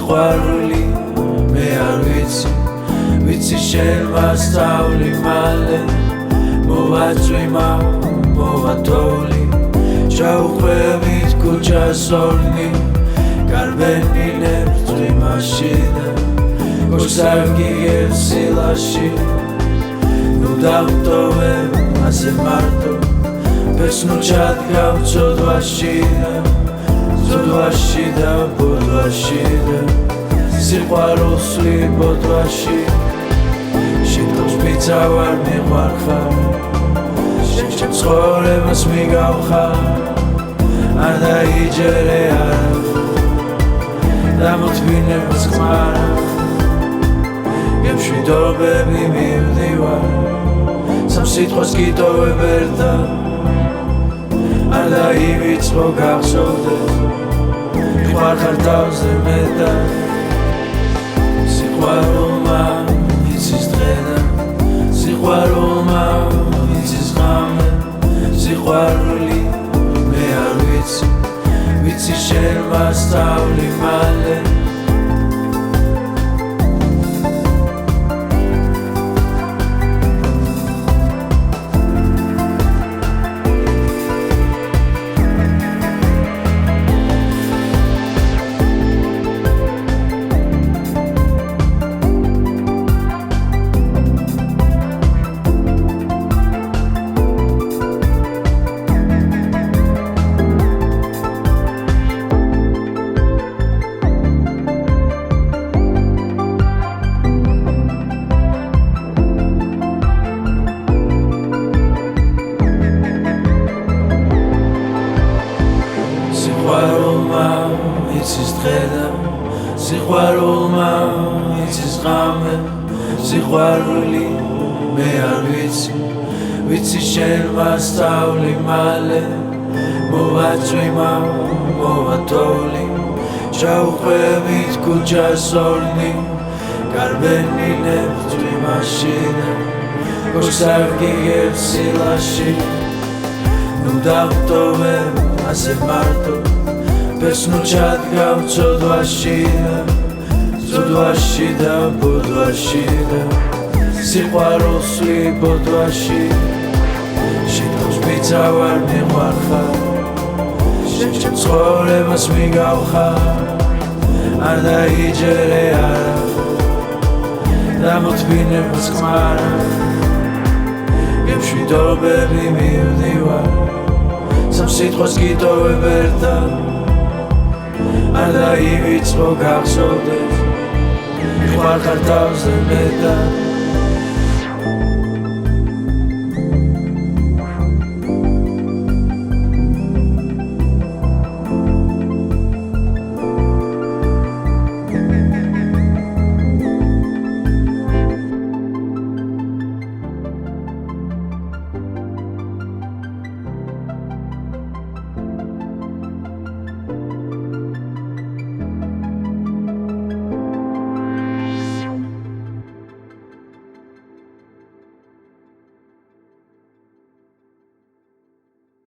სიყვარული მე არ ვიცი შენ მასწავლი მალე მოვაწვიმა მოვათოლი ჩაუყვებით ქუჩას ორნი გარბენილებს წვიმაში და გოსარგიებს სილაში ნუ დავტოვებ ასე მარტო ბესნუ ჩადგავ ცოდვაში და ბოდვაში და სიყვარულს ბოდვაში შეთავს პიცა ვარ მიყვარხარ შენ ცხოვრებას მიგავხარ არ დაიჯერე არა დამოთმინებას ხმარა გემშვიდობები მივდივარ სამ სიტყვას გიტოვებ ერთად არ დაივიწყო გახსოვდეს მიხარხარ თავზე მეტად სიყვარულმა იცის დღე და სიყვარულმა იცის ღამე სიყვარული მე არ ვიცი შენ მასწავლი მალე სიყვარულმა იცის დღე და სიყვარულმა იცის ღამე სიყვარული მე არ ვიცი შენ მასწავლი მალე მოვაწვიმა მოვათოლი ჩაუყვებით ქუჩას ორნი გარბენილებს წვიმაში და გოსარგიებს სილაში ნუ დავტოვებ ასე მარტო ბესნუ ჩადგავ ცოდვაში და ბოდვაში და სიყვარულს ბოდვაში შეთავს პიცა ვარ მიყვარხარ შენ ცხოვრებას მიგავხარ არ დაიჯერე არა დამოთმინებას ხმარა გემშვიდობები მივდივარ სამ სიტყვას გიტოვებ ერთად არ დაივიწყო გახსოვდეს მიხარხარ თავზე მეტად